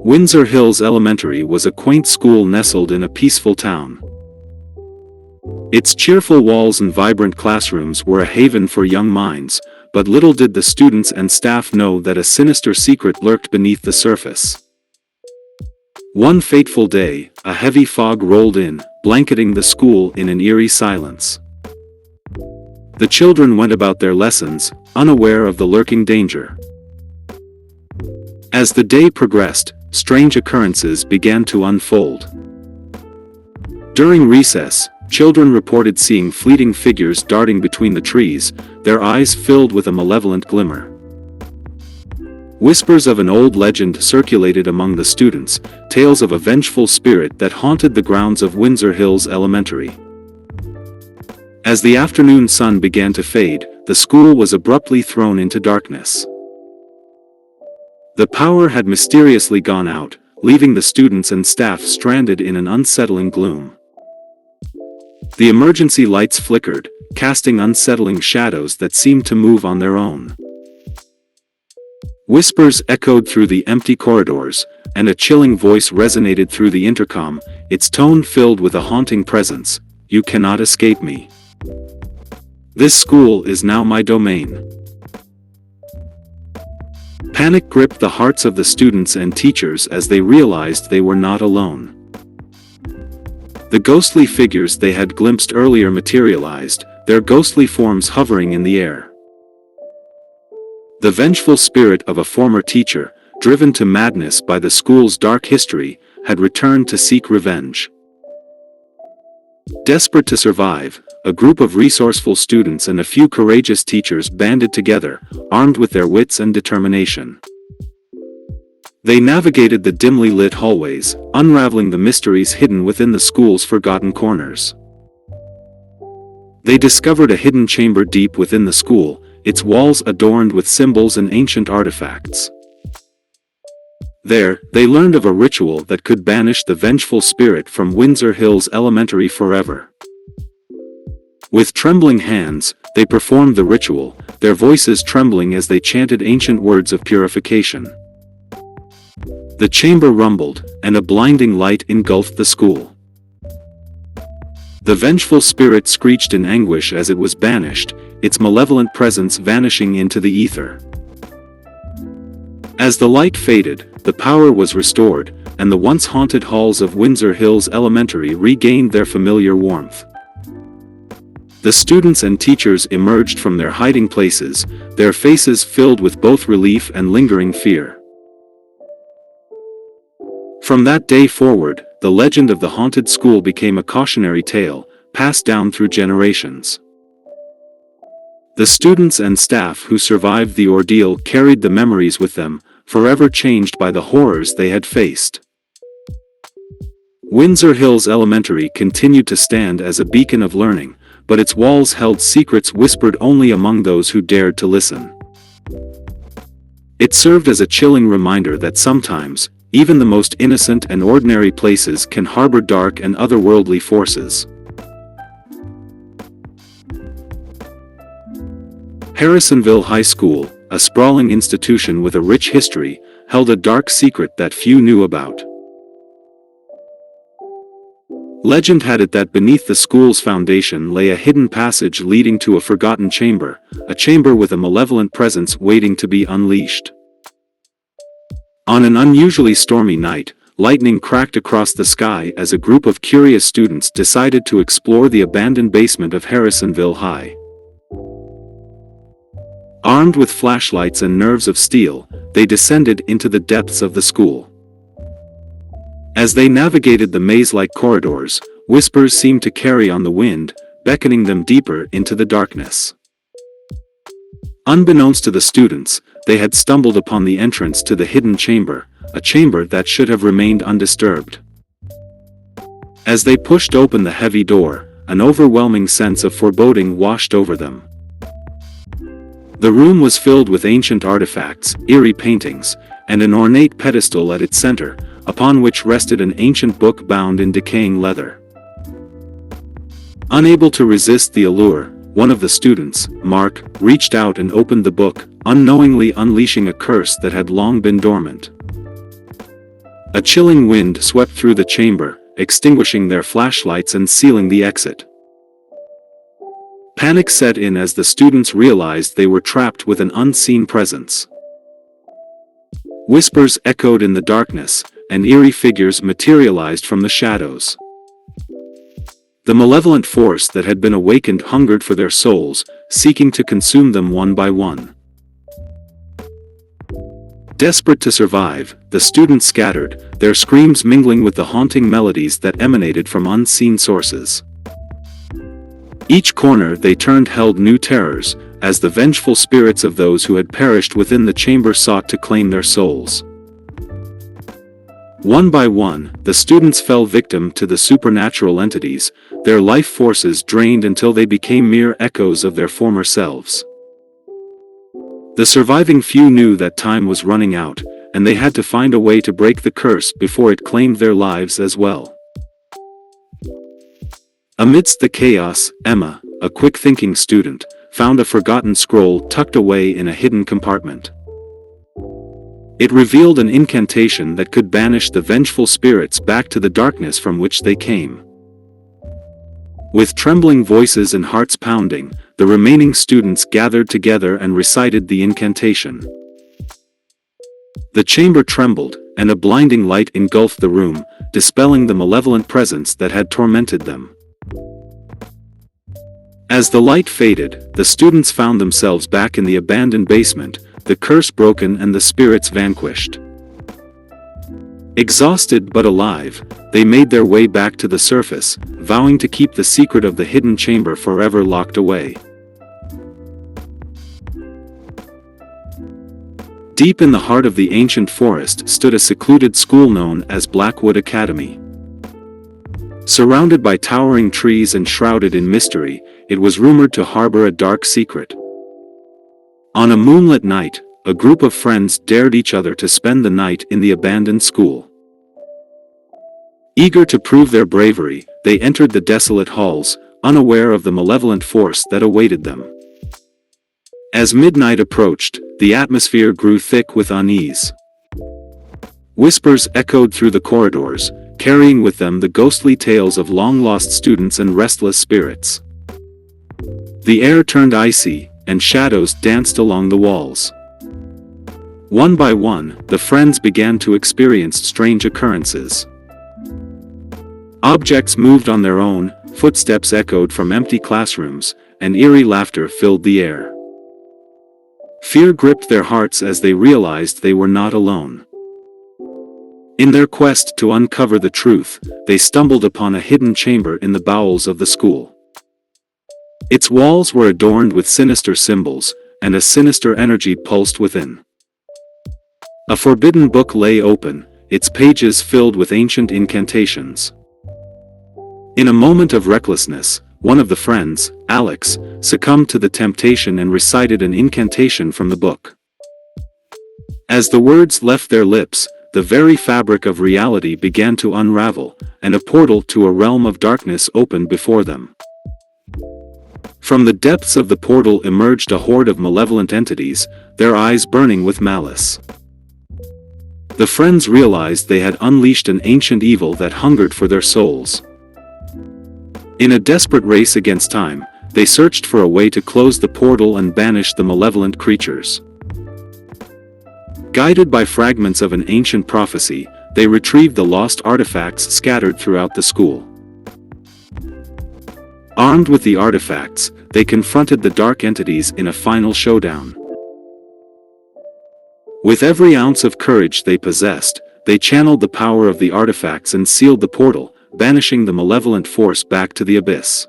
Windsor Hills Elementary was a quaint school nestled in a peaceful town. Its cheerful walls and vibrant classrooms were a haven for young minds, but little did the students and staff know that a sinister secret lurked beneath the surface. One fateful day, a heavy fog rolled in, blanketing the school in an eerie silence. The children went about their lessons, unaware of the lurking danger. As the day progressed, strange occurrences began to unfold. During recess, children reported seeing fleeting figures darting between the trees, their eyes filled with a malevolent glimmer. Whispers of an old legend circulated among the students, tales of a vengeful spirit that haunted the grounds of Windsor Hills Elementary. As the afternoon sun began to fade, the school was abruptly thrown into darkness. The power had mysteriously gone out, leaving the students and staff stranded in an unsettling gloom. The emergency lights flickered, casting unsettling shadows that seemed to move on their own. Whispers echoed through the empty corridors, and a chilling voice resonated through the intercom, its tone filled with a haunting presence. "You cannot escape me. This school is now my domain." Panic gripped the hearts of the students and teachers as they realized they were not alone. The ghostly figures they had glimpsed earlier materialized, their ghostly forms hovering in the air. The vengeful spirit of a former teacher, driven to madness by the school's dark history, had returned to seek revenge. Desperate to survive, a group of resourceful students and a few courageous teachers banded together, armed with their wits and determination. They navigated the dimly lit hallways, unraveling the mysteries hidden within the school's forgotten corners. They discovered a hidden chamber deep within the school, its walls adorned with symbols and ancient artifacts. There, they learned of a ritual that could banish the vengeful spirit from Windsor Hills Elementary forever. With trembling hands, they performed the ritual, their voices trembling as they chanted ancient words of purification. The chamber rumbled, and a blinding light engulfed the school. The vengeful spirit screeched in anguish as it was banished, its malevolent presence vanishing into the ether. As the light faded, the power was restored, and the once haunted halls of Windsor Hills Elementary regained their familiar warmth. The students and teachers emerged from their hiding places, their faces filled with both relief and lingering fear. From that day forward, the legend of the haunted school became a cautionary tale, passed down through generations. The students and staff who survived the ordeal carried the memories with them, forever changed by the horrors they had faced. Windsor Hills Elementary continued to stand as a beacon of learning, but its walls held secrets whispered only among those who dared to listen. It served as a chilling reminder that sometimes, even the most innocent and ordinary places can harbor dark and otherworldly forces. Harrisonville High School, a sprawling institution with a rich history, held a dark secret that few knew about. Legend had it that beneath the school's foundation lay a hidden passage leading to a forgotten chamber, a chamber with a malevolent presence waiting to be unleashed. On an unusually stormy night, lightning cracked across the sky as a group of curious students decided to explore the abandoned basement of Harrisonville High. Armed with flashlights and nerves of steel, they descended into the depths of the school. As they navigated the maze-like corridors, whispers seemed to carry on the wind, beckoning them deeper into the darkness. Unbeknownst to the students, they had stumbled upon the entrance to the hidden chamber, a chamber that should have remained undisturbed. As they pushed open the heavy door, an overwhelming sense of foreboding washed over them. The room was filled with ancient artifacts, eerie paintings, and an ornate pedestal at its center, upon which rested an ancient book bound in decaying leather. Unable to resist the allure, one of the students, Mark, reached out and opened the book, unknowingly unleashing a curse that had long been dormant. A chilling wind swept through the chamber, extinguishing their flashlights and sealing the exit. Panic set in as the students realized they were trapped with an unseen presence. Whispers echoed in the darkness, and eerie figures materialized from the shadows. The malevolent force that had been awakened hungered for their souls, seeking to consume them one by one. Desperate to survive, the students scattered, their screams mingling with the haunting melodies that emanated from unseen sources. Each corner they turned held new terrors, as the vengeful spirits of those who had perished within the chamber sought to claim their souls. One by one, the students fell victim to the supernatural entities, their life forces drained until they became mere echoes of their former selves. The surviving few knew that time was running out, and they had to find a way to break the curse before it claimed their lives as well. Amidst the chaos, Emma, a quick-thinking student, found a forgotten scroll tucked away in a hidden compartment. It revealed an incantation that could banish the vengeful spirits back to the darkness from which they came. With trembling voices and hearts pounding, the remaining students gathered together and recited the incantation. The chamber trembled, and a blinding light engulfed the room, dispelling the malevolent presence that had tormented them. As the light faded, the students found themselves back in the abandoned basement, the curse broken and the spirits vanquished. Exhausted but alive, they made their way back to the surface, vowing to keep the secret of the hidden chamber forever locked away. Deep in the heart of the ancient forest stood a secluded school known as Blackwood Academy. Surrounded by towering trees and shrouded in mystery, it was rumored to harbor a dark secret. On a moonlit night, a group of friends dared each other to spend the night in the abandoned school. Eager to prove their bravery, they entered the desolate halls, unaware of the malevolent force that awaited them. As midnight approached, the atmosphere grew thick with unease. Whispers echoed through the corridors, carrying with them the ghostly tales of long-lost students and restless spirits. The air turned icy, and shadows danced along the walls. One by one, the friends began to experience strange occurrences. Objects moved on their own, footsteps echoed from empty classrooms, and eerie laughter filled the air. Fear gripped their hearts as they realized they were not alone. In their quest to uncover the truth, they stumbled upon a hidden chamber in the bowels of the school. Its walls were adorned with sinister symbols, and a sinister energy pulsed within. A forbidden book lay open, its pages filled with ancient incantations. In a moment of recklessness, one of the friends, Alex, succumbed to the temptation and recited an incantation from the book. As the words left their lips, the very fabric of reality began to unravel, and a portal to a realm of darkness opened before them. From the depths of the portal emerged a horde of malevolent entities, their eyes burning with malice. The friends realized they had unleashed an ancient evil that hungered for their souls. In a desperate race against time, they searched for a way to close the portal and banish the malevolent creatures. Guided by fragments of an ancient prophecy, they retrieved the lost artifacts scattered throughout the school. Armed with the artifacts, they confronted the dark entities in a final showdown. With every ounce of courage they possessed, they channeled the power of the artifacts and sealed the portal, banishing the malevolent force back to the abyss.